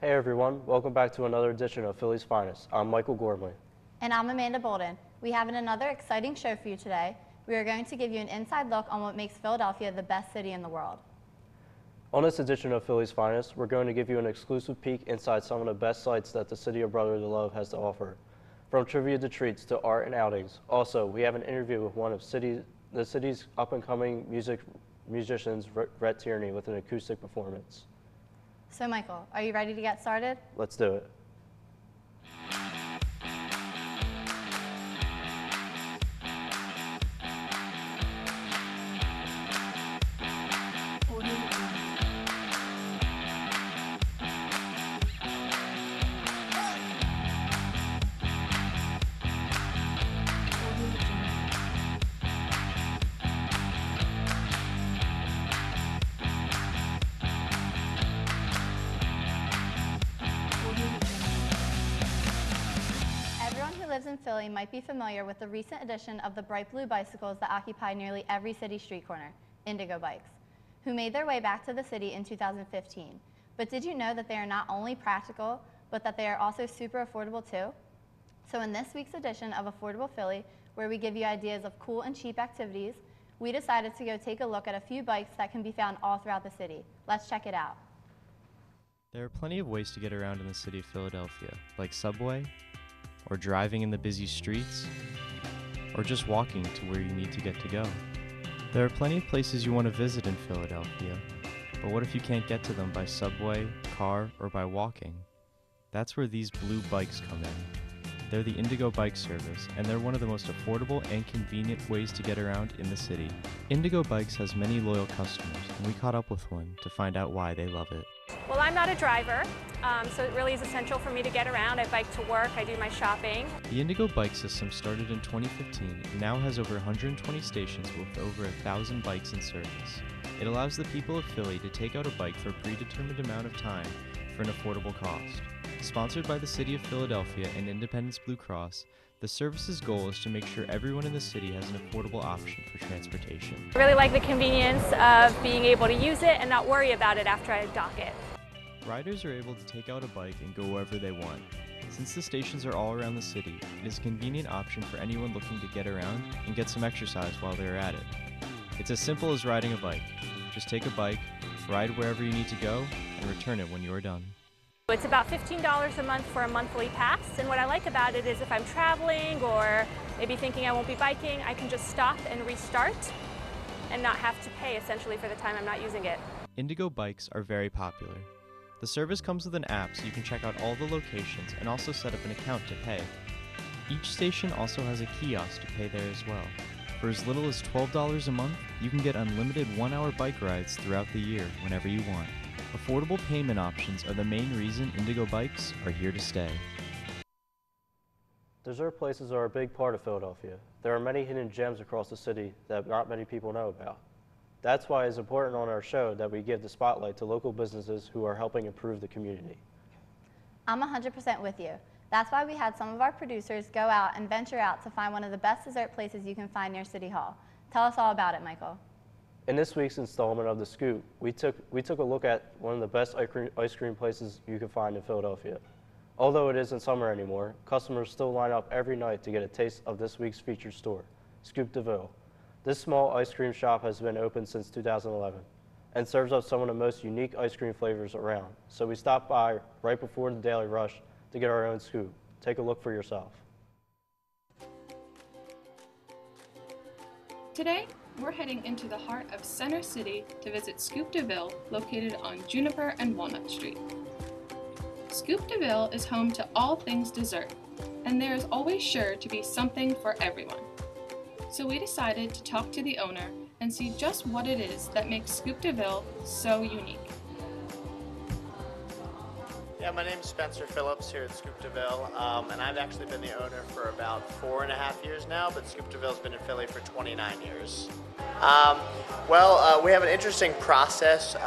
Hey everyone, welcome back to another edition of Philly's Finest. I'm Michael Gormley. And I'm Amanda Bolden. We have another exciting show for you today. We are going to give you an inside look on what makes Philadelphia the best city in the world. On this edition of Philly's Finest, we're going to give you an exclusive peek inside some of the best sights that the city of brotherly love has to offer, from trivia to treats to art and outings. Also, we have an interview with one of the city's up-and-coming musicians, Rhett Tierney, with an acoustic performance. So Michael, are you ready to get started? Let's do it. In Philly might be familiar with the recent addition of the bright blue bicycles that occupy nearly every city street corner, Indigo Bikes, who made their way back to the city in 2015. But did you know that they are not only practical, but that they are also super affordable too? So in this week's edition of Affordable Philly, where we give you ideas of cool and cheap activities, we decided to go take a look at a few bikes that can be found all throughout the city. Let's check it out. There are plenty of ways to get around in the city of Philadelphia, like subway, or driving in the busy streets, or just walking to where you need to get to go. There are plenty of places you want to visit in Philadelphia, but what if you can't get to them by subway, car, or by walking? That's where these blue bikes come in. They're the Indigo Bike service, and they're one of the most affordable and convenient ways to get around in the city. Indigo Bikes has many loyal customers, and we caught up with one to find out why they love it. Well, I'm not a driver, so it really is essential for me to get around. I bike to work, I do my shopping. The Indigo Bike system started in 2015 and now has over 120 stations with over 1,000 bikes in service. It allows the people of Philly to take out a bike for a predetermined amount of time for an affordable cost. Sponsored by the City of Philadelphia and Independence Blue Cross, the service's goal is to make sure everyone in the city has an affordable option for transportation. I really like the convenience of being able to use it and not worry about it after I dock it. Riders are able to take out a bike and go wherever they want. Since the stations are all around the city, it is a convenient option for anyone looking to get around and get some exercise while they're at it. It's as simple as riding a bike. Just take a bike, ride wherever you need to go, and return it when you are done. It's about $15 a month for a monthly pass, and what I like about it is if I'm traveling or maybe thinking I won't be biking, I can just stop and restart and not have to pay essentially for the time I'm not using it. Indigo Bikes are very popular. The service comes with an app so you can check out all the locations and also set up an account to pay. Each station also has a kiosk to pay there as well. For as little as $12 a month, you can get unlimited one-hour bike rides throughout the year whenever you want. Affordable payment options are the main reason Indigo Bikes are here to stay. Dessert places are a big part of Philadelphia. There are many hidden gems across the city that not many people know about. That's why it's important on our show that we give the spotlight to local businesses who are helping improve the community. I'm 100% with you. That's why we had some of our producers go out and venture out to find one of the best dessert places you can find near City Hall. Tell us all about it, Michael. In this week's installment of The Scoop, we took a look at one of the best ice cream places you can find in Philadelphia. Although it isn't summer anymore, customers still line up every night to get a taste of this week's featured store, Scoop DeVille. This small ice cream shop has been open since 2011 and serves up some of the most unique ice cream flavors around. So we stopped by right before the daily rush to get our own scoop. Take a look for yourself. Today, we're heading into the heart of Center City to visit Scoop DeVille, located on Juniper and Walnut Street. Scoop DeVille is home to all things dessert, and there is always sure to be something for everyone. So we decided to talk to the owner and see just what it is that makes Scoop DeVille so unique. Yeah, my name is Spencer Phillips here at Scoop DeVille, and I've actually been the owner for about 4.5 years now, but Scoop DeVille's been in Philly for 29 years. We have an interesting process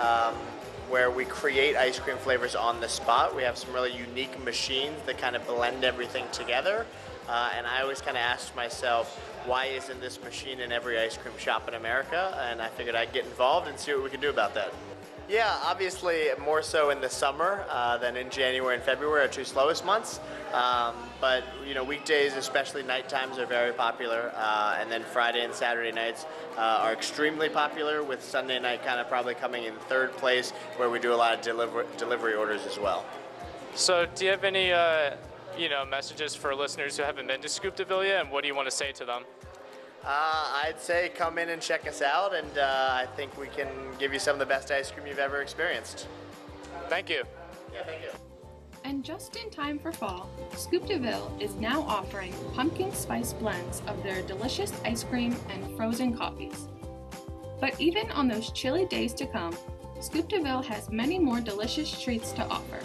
where we create ice cream flavors on the spot. We have some really unique machines that kind of blend everything together. And I always kind of asked myself, why isn't this machine in every ice cream shop in America? And I figured I'd get involved and see what we can do about that. Yeah, obviously more so in the summer than in January and February, our two slowest months. But you know, weekdays, especially night times, are very popular, and then Friday and Saturday nights are extremely popular, with Sunday night kind of probably coming in third place, where we do a lot of delivery orders as well. So, do you have any messages for listeners who haven't been to Scoop-de-Ville yet, and what do you want to say to them? I'd say come in and check us out, and I think we can give you some of the best ice cream you've ever experienced. Thank you. Yeah, thank you. And just in time for fall, Scoop-de-Ville is now offering pumpkin spice blends of their delicious ice cream and frozen coffees. But even on those chilly days to come, Scoop-de-Ville has many more delicious treats to offer.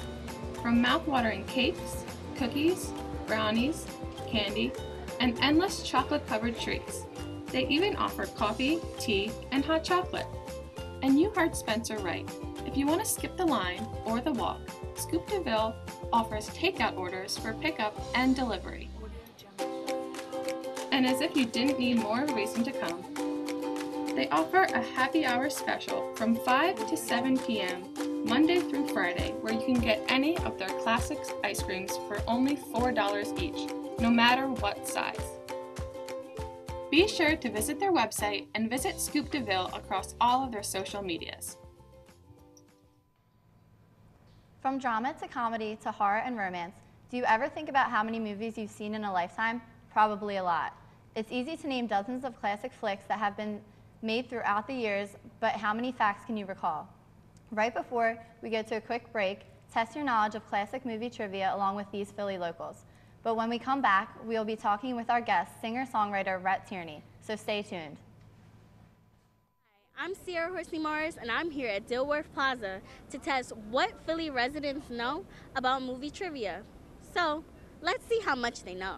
From mouth-watering cakes, cookies, brownies, candy, and endless chocolate-covered treats. They even offer coffee, tea, and hot chocolate. And you heard Spencer right. If you want to skip the line or the walk, Scoop-de-Ville offers takeout orders for pickup and delivery. And as if you didn't need more reason to come, they offer a happy hour special from 5 to 7 p.m. Monday through Friday, where you can get any of their classic ice creams for only $4 each, no matter what size. Be sure to visit their website and visit Scoop-de-Ville across all of their social medias. From drama to comedy to horror and romance, do you ever think about how many movies you've seen in a lifetime? Probably a lot. It's easy to name dozens of classic flicks that have been made throughout the years, but how many facts can you recall? Right before we go to a quick break, test your knowledge of classic movie trivia along with these Philly locals. But when we come back, we'll be talking with our guest, singer-songwriter Rhett Tierney, so stay tuned. I'm Sierra Horsey Mars, and I'm here at Dilworth Plaza to test what Philly residents know about movie trivia. So, let's see how much they know.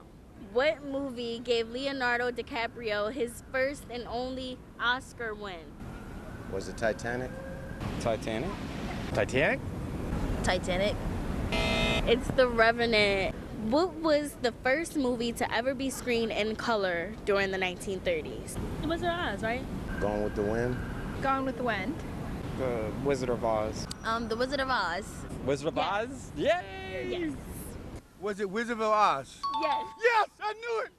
What movie gave Leonardo DiCaprio his first and only Oscar win? Was it Titanic? Titanic? Titanic? Titanic. It's The Revenant. What was the first movie to ever be screened in color during the 1930s? The Wizard of Oz, right? Gone with the Wind? Gone with the Wind. The Wizard of Oz. The Wizard of Oz. Wizard of Oz? Yay! Yes. Was it Wizard of Oz? Yes. Yes, I knew it!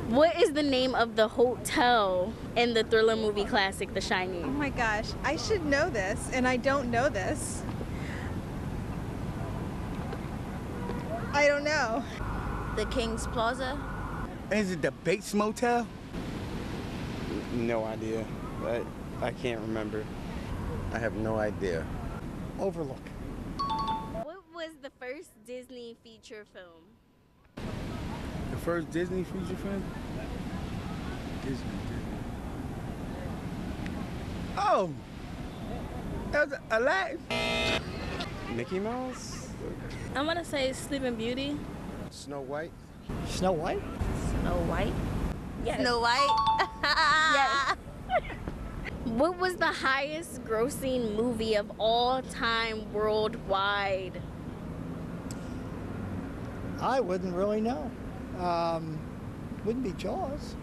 What is the name of the hotel in the thriller movie classic, The Shining? Oh my gosh, I should know this, and I don't know this. I don't know. The King's Plaza. Is it the Bates Motel? No idea, but I can't remember. I have no idea. Overlook. What was the first Disney feature film? The first Disney feature film? Disney. Oh! That was Aladdin. Mickey Mouse? I'm gonna say Sleeping Beauty. Snow White? Snow White? Snow White? Yes. Snow White? Yes. What was the highest grossing movie of all time worldwide? I wouldn't really know. Wouldn't be Jaws.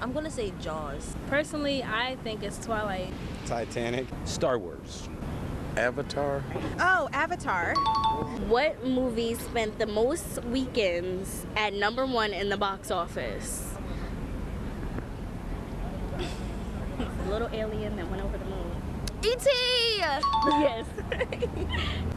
I'm gonna say Jaws. Personally, I think it's Twilight. Titanic. Star Wars. Avatar? Oh, Avatar. What movie spent the most weekends at #1 in the box office? Little alien that went over the moon. E.T. Yes.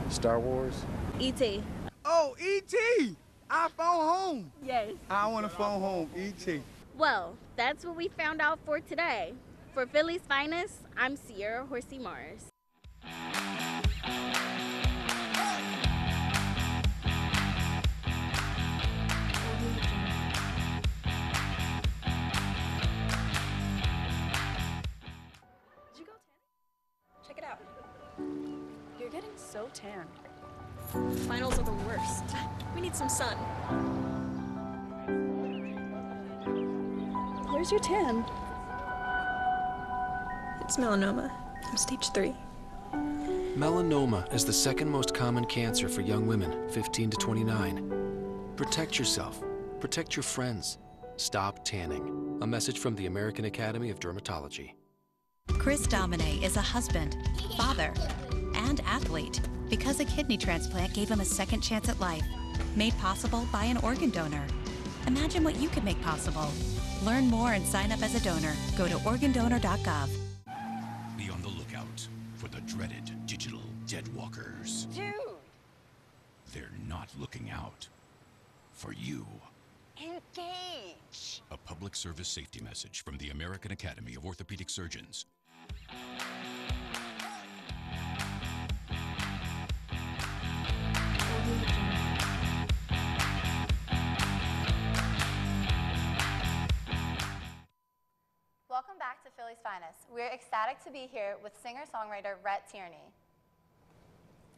Star Wars? E.T. Oh, E.T. I phone home. Yes. I want to phone home, E.T. Well, that's what we found out for today. For Philly's Finest, I'm Sierra Horsey Mars. Did you go tan? Check it out. You're getting so tan. Finals are the worst. We need some sun. Where's your tan? It's melanoma. I'm stage 3. Melanoma is the second most common cancer for young women, 15 to 29. Protect yourself. Protect your friends. Stop tanning. A message from the American Academy of Dermatology. Chris Downey is a husband, father, and athlete because a kidney transplant gave him a second chance at life, made possible by an organ donor. Imagine what you could make possible. Learn more and sign up as a donor. Go to organdonor.gov. Be on the lookout for the dreaded digital deadwalkers. Dude! They're not looking out for you. Engage! A public service safety message from the American Academy of Orthopedic Surgeons. Welcome back to Philly's Finest. We're ecstatic to be here with singer-songwriter Rhett Tierney.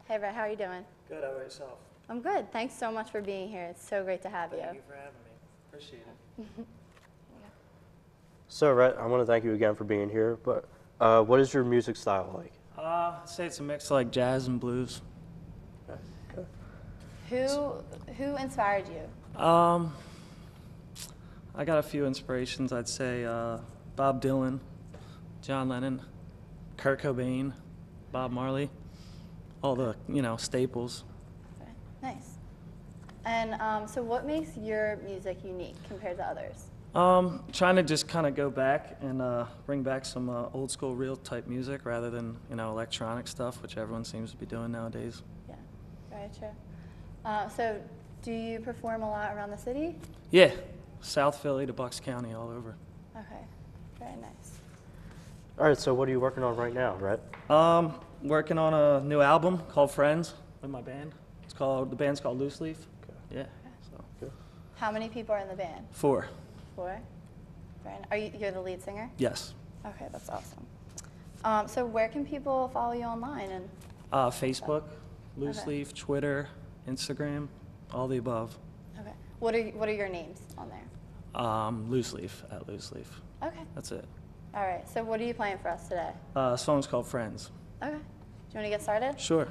Hey Rhett, how are you doing? Good, how about yourself? I'm good. Thanks so much for being here. It's so great to have you. Thank you for having me. Appreciate it. So, Rhett, I want to thank you again for being here, but what is your music style like? I'd say it's a mix of like jazz and blues. Okay. Who inspired you? I got a few inspirations. I'd say Bob Dylan, John Lennon, Kurt Cobain, Bob Marley, all the, staples. Okay. Nice. And so what makes your music unique compared to others? Trying to just kind of go back and bring back some old school real type music rather than, electronic stuff, which everyone seems to be doing nowadays. Yeah, very true. So do you perform a lot around the city? Yeah, South Philly to Bucks County, all over. Okay, very nice. All right, so what are you working on right now, Rhett? Working on a new album called Friends with my band. The band's called Loose Leaf. Okay. Yeah. So. Good. How many people are in the band? 4. 4? Very nice. You're the lead singer? Yes. Okay, that's awesome. So where can people follow you online? And Facebook, Loose Okay. Leaf, Twitter, Instagram, all the above. Okay. What are your names on there? Loose Leaf, at Loose Leaf. Okay. That's it. All right. So what are you playing for us today? Song's called Friends. Okay. Do you want to get started? Sure.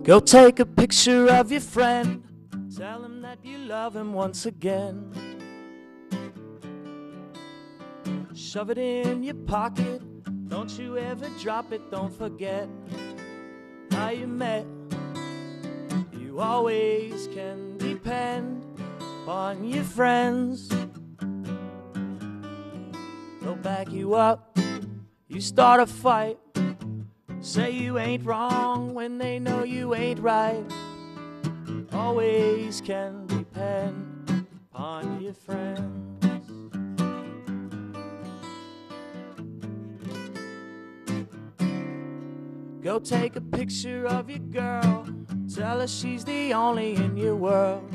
Go take a picture of your friend. Tell him that you love him once again. Shove it in your pocket. Don't you ever drop it. Don't forget how you met. You always can depend on your friends. They'll back you up. You start a fight. Say you ain't wrong when they know you ain't right. Always can depend on your friends. Go take a picture of your girl. Tell her she's the only in your world.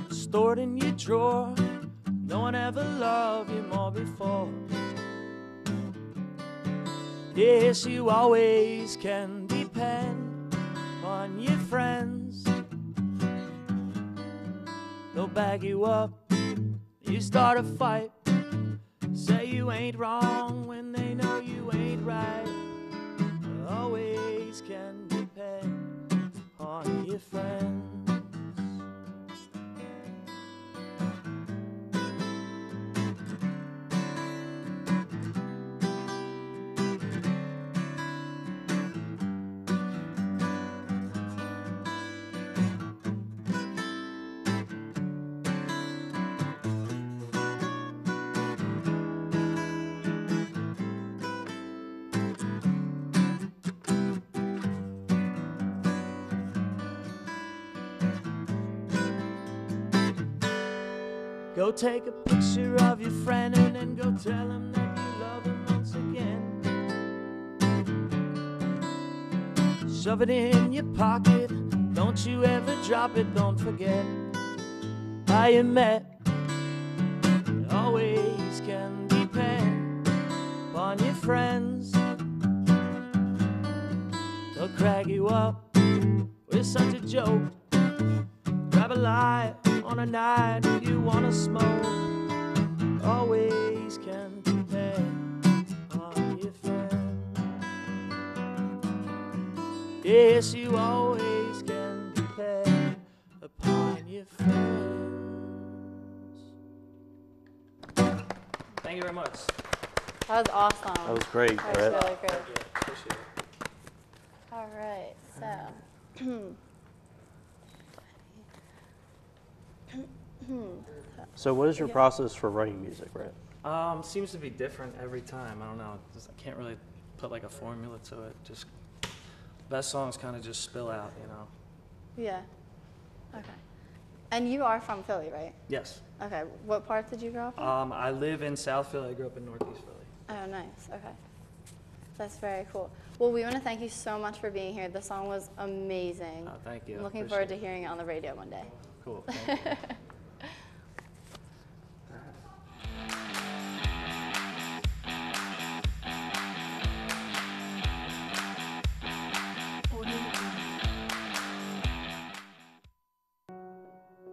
Store it in your drawer. No one ever loved you more before. Yes, you always can depend on your friends. They'll back you up. You start a fight. Say you ain't wrong when they know you ain't right. Always can depend on your friends. Go take a picture of your friend and then go tell him that you love him once again. Shove it in your pocket. Don't you ever drop it. Don't forget how you met. You always can depend on your friends. They'll crack you up with such a joke. Grab a light on a night you wanna smoke. Always can Yes, you always can depend upon your friends. Thank you very much. That was awesome. That was great, That Brett. was really great. Thank you. Appreciate it. All right, so. So what is your process for writing music, Brett? Seems to be different every time. I don't know. I can't really put like a formula to it. Just best songs kind of just spill out, you know. Yeah. Okay. And you are from Philly, right? Yes. Okay. What part did you grow up in? I live in South Philly. I grew up in Northeast Philly. Oh, nice. Okay. That's very cool. Well, we want to thank you so much for being here. The song was amazing. Oh, thank you. I'm looking forward to hearing it on the radio one day. Cool. Thank you.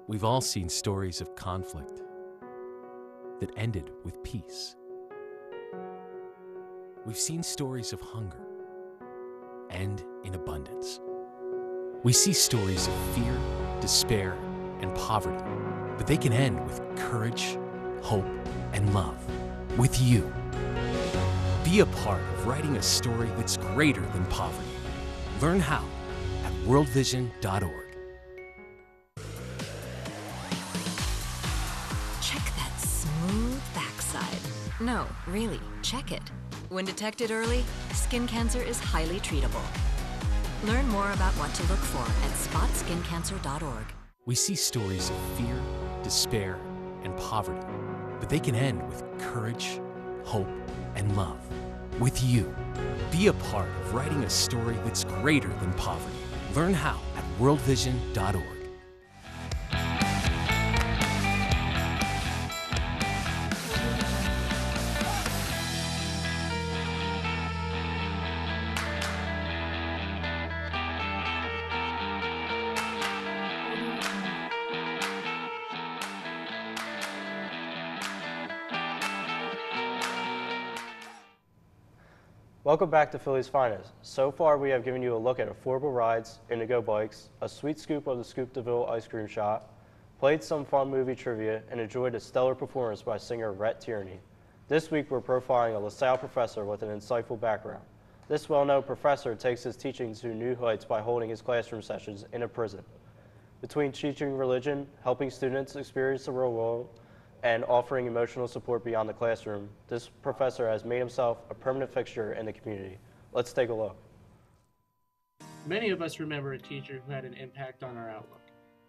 We've all seen stories of conflict that ended with peace. We've seen stories of hunger end in abundance. We see stories of fear, despair, and poverty, but they can end with courage, hope, and love. With you. Be a part of writing a story that's greater than poverty. Learn how at worldvision.org. Check that smooth backside. No, really, check it. When detected early, skin cancer is highly treatable. Learn more about what to look for at spotskincancer.org. We see stories of fear, despair, and poverty, but they can end with courage, hope, and love. With you. Be a part of writing a story that's greater than poverty. Learn how at worldvision.org. Welcome back to Philly's Finest. So far, we have given you a look at affordable rides, Indigo Bikes, a sweet scoop of the Scoop DeVille ice cream shop, played some fun movie trivia, and enjoyed a stellar performance by singer Rhett Tierney. This week, we're profiling a LaSalle professor with an insightful background. This well-known professor takes his teaching to new heights by holding his classroom sessions in a prison. Between teaching religion, helping students experience the real world, and offering emotional support beyond the classroom, this professor has made himself a permanent fixture in the community. Let's take a look. Many of us remember a teacher who had an impact on our outlook.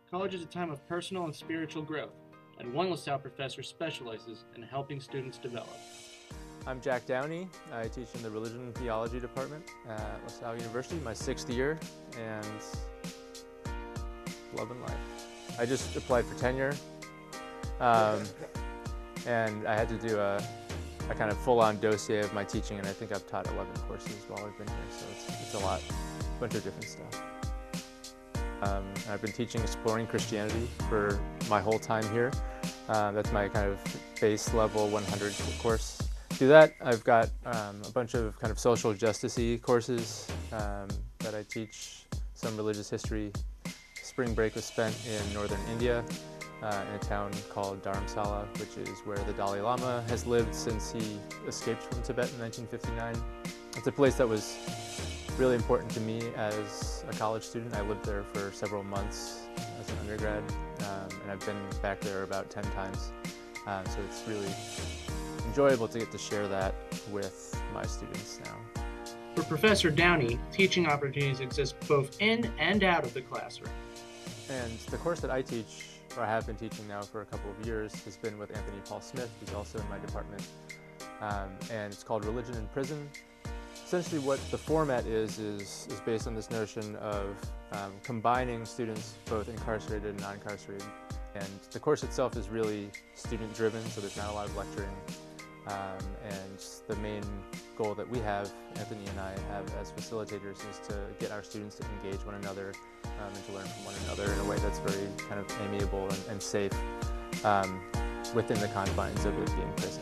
College is a time of personal and spiritual growth, and one LaSalle professor specializes in helping students develop. I'm Jack Downey. I teach in the Religion and Theology department at LaSalle University, my 6th year, and loving life. I just applied for tenure. And I had to do a kind of full-on dossier of my teaching, and I think I've taught 11 courses while I've been here, so it's a lot, a bunch of different stuff. I've been teaching Exploring Christianity for my whole time here. That's my kind of base level 100 course. To that, I've got a bunch of kind of social justice-y courses that I teach, some religious history. Spring break was spent in northern India. In a town called Dharamsala, which is where the Dalai Lama has lived since he escaped from Tibet in 1959. It's a place that was really important to me as a college student. I lived there for several months as an undergrad, and I've been back there about 10 times. So it's really enjoyable to get to share that with my students now. For Professor Downey, teaching opportunities exist both in and out of the classroom. And the course that I teach, or I have been teaching now for a couple of years, has been with Anthony Paul Smith, who's also in my department, and it's called Religion in Prison. Essentially what the format is based on this notion of combining students both incarcerated and non-incarcerated. And the course itself is really student-driven, so there's not a lot of lecturing. And the main goal that we have, Anthony and I have as facilitators, is to get our students to engage one another and to learn from one another in a way that's very kind of amiable and safe within the confines of it being prison.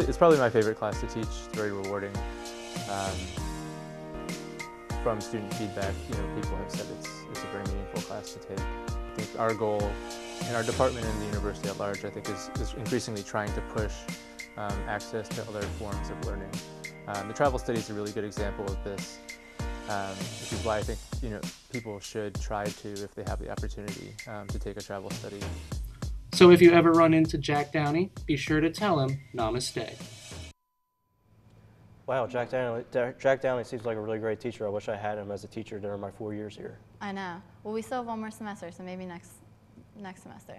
It's probably my favorite class to teach. It's very rewarding. from student feedback, people have said it's a very meaningful class to take. I think our goal in our department and the university at large, I think, is increasingly trying to push access to other forms of learning. The travel study is a really good example of this, which is why I think people should try to, if they have the opportunity, to take a travel study. So if you ever run into Jack Downey, be sure to tell him namaste. Wow, Jack Downey seems like a really great teacher. I wish I had him as a teacher during my 4 years here. I know. Well, we still have one more semester, so maybe next semester.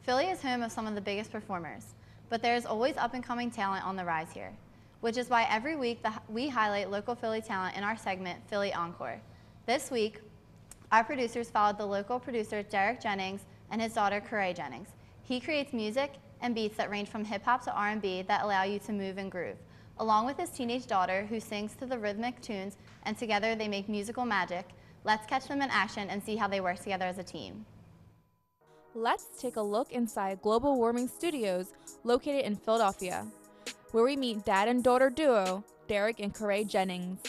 Philly is home of some of the biggest performers, but there is always up-and-coming talent on the rise here, which is why every week we highlight local Philly talent in our segment, Philly Encore. This week, our producers followed the local producer, Derek Jennings, and his daughter, Corey Jennings. He creates music and beats that range from hip-hop to R&B that allow you to move and groove, along with his teenage daughter, who sings to the rhythmic tunes, and together they make musical magic. Let's catch them in action and see how they work together as a team. Let's take a look inside Global Warming Studios, located in Philadelphia, where we meet dad and daughter duo, Derek and Corey Jennings.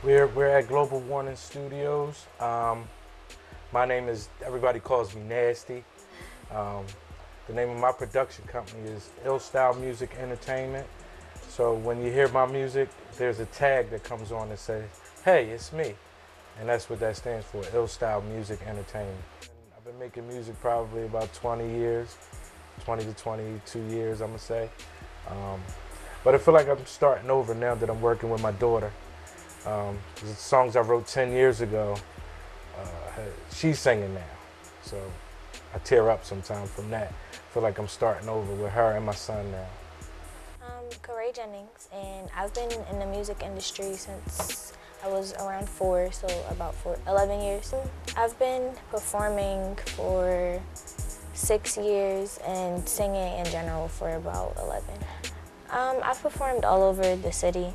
We're at Global Warming Studios. My name is, everybody calls me Nasty. The name of my production company is Ill Style Music Entertainment. So when you hear my music, there's a tag that comes on that says, hey, it's me. And that's what that stands for, Ill Style Music Entertainment. I've been making music probably about 20 years, 20 to 22 years, I'm gonna say. But I feel like I'm starting over now that I'm working with my daughter. The songs I wrote 10 years ago, she's singing now. So I tear up sometimes from that. I feel like I'm starting over with her and my son now. I'm Corey Jennings, and I've been in the music industry since I was around 4, so about 11 years. I've been performing for 6 years and singing in general for about 11. I've performed all over the city.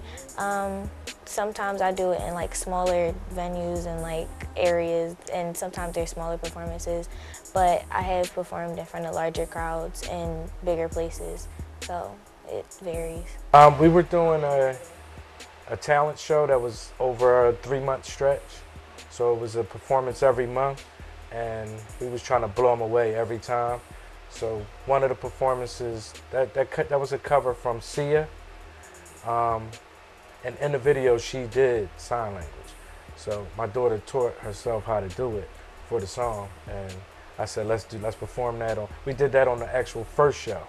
Sometimes I do it in like smaller venues and like areas, and sometimes there's smaller performances, but I have performed in front of larger crowds in bigger places, so it varies. We were doing a talent show that was over a 3-month stretch, so it was a performance every month, and we was trying to blow them away every time. So one of the performances, that was a cover from Sia. And in the video, she did sign language. So my daughter taught herself how to do it for the song, and I said, let's perform that on. We did that on the actual first show,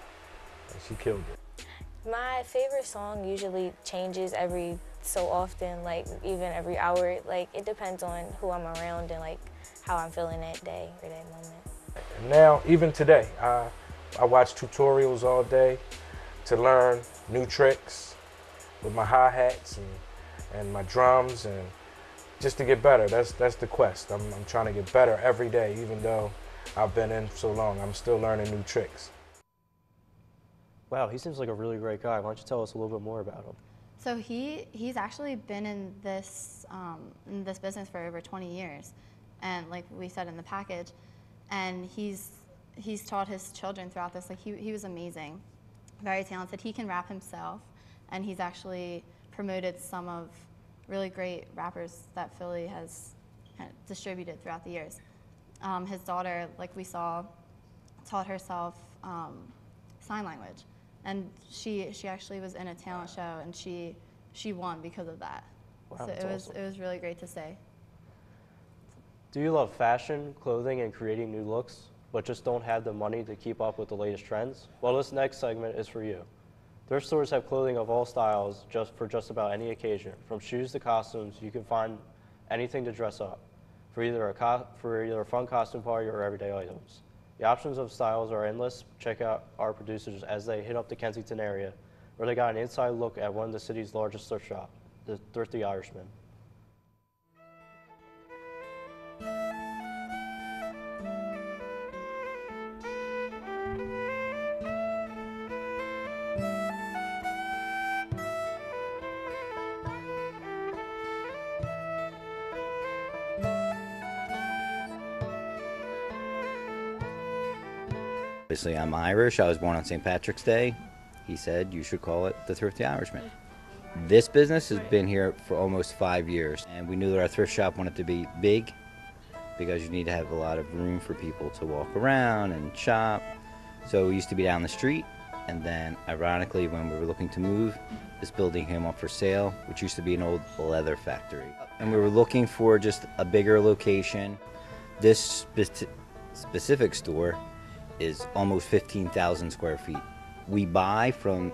and she killed it. My favorite song usually changes every so often, like even every hour. Like it depends on who I'm around and like how I'm feeling that day or that moment. And now, even today, I watch tutorials all day to learn new tricks with my hi-hats and my drums, and just to get better. That's the quest. I'm trying to get better every day, even though I've been in so long. I'm still learning new tricks. Wow, he seems like a really great guy. Why don't you tell us a little bit more about him? So he's actually been in this business for over 20 years, and like we said in the package, and he's taught his children throughout this. Like he was amazing, very talented. He can rap himself, and he's actually promoted some of really great rappers that Philly has distributed throughout the years. His daughter, like we saw, taught herself sign language, and she actually was in a talent show, and she won because of that. Wow, so it was really great to see. Do you love fashion, clothing, and creating new looks, but just don't have the money to keep up with the latest trends? Well, this next segment is for you. Their stores have clothing of all styles for just about any occasion. From shoes to costumes, you can find anything to dress up for either a fun costume party or everyday items. The options of styles are endless. Check out our producers as they hit up the Kensington area, where they got an inside look at one of the city's largest thrift shop, the Thrifty Irishman. Obviously, I'm Irish. I was born on St. Patrick's Day. He said you should call it the Thrifty Irishman. This business has been here for almost 5 years, and we knew that our thrift shop wanted to be big because you need to have a lot of room for people to walk around and shop. So we used to be down the street, and then ironically, when we were looking to move, this building came up for sale, which used to be an old leather factory. And we were looking for just a bigger location. This specific store is almost 15,000 square feet. We buy from,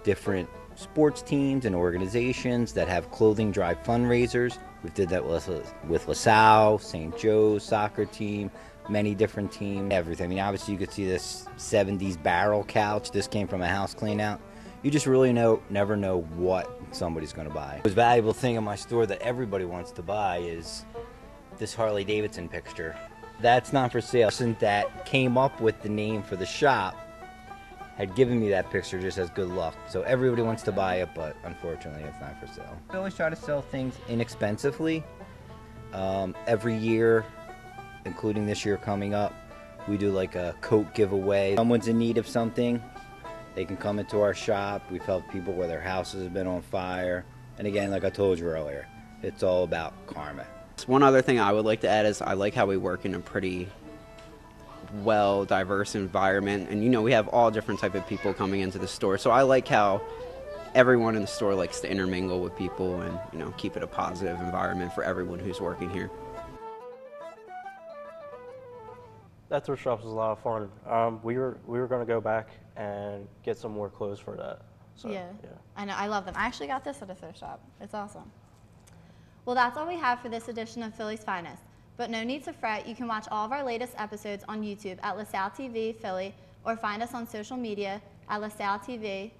different sports teams and organizations that have clothing drive fundraisers. We did that with LaSalle, St. Joe's soccer team, many different teams, everything. I mean, obviously you could see this 70s barrel couch. This came from a house clean out. You just really never know what somebody's gonna buy. The most valuable thing in my store that everybody wants to buy is this Harley Davidson picture. That's not for sale. The person that came up with the name for the shop had given me that picture just as good luck. So everybody wants to buy it, but unfortunately it's not for sale. We always try to sell things inexpensively. Every year, including this year coming up, we do like a coat giveaway. If someone's in need of something, they can come into our shop. We've helped people where their houses have been on fire. And again, like I told you earlier, it's all about karma. One other thing I would like to add is I like how we work in a pretty diverse environment, and we have all different type of people coming into the store, so I like how everyone in the store likes to intermingle with people and keep it a positive environment for everyone who's working here. That thrift shop was a lot of fun. We were going to go back and get some more clothes for that. So, yeah, I know, I love them. I actually got this at a thrift shop. It's awesome. Well, that's all we have for this edition of Philly's Finest. But no need to fret, you can watch all of our latest episodes on YouTube at LaSalle TV Philly, or find us on social media at LaSalle TV,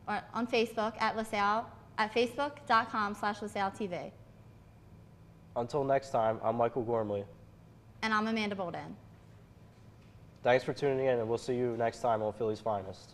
or on Facebook at facebook.com/LaSalle TV. Until next time, I'm Michael Gormley. And I'm Amanda Bolden. Thanks for tuning in, and we'll see you next time on Philly's Finest.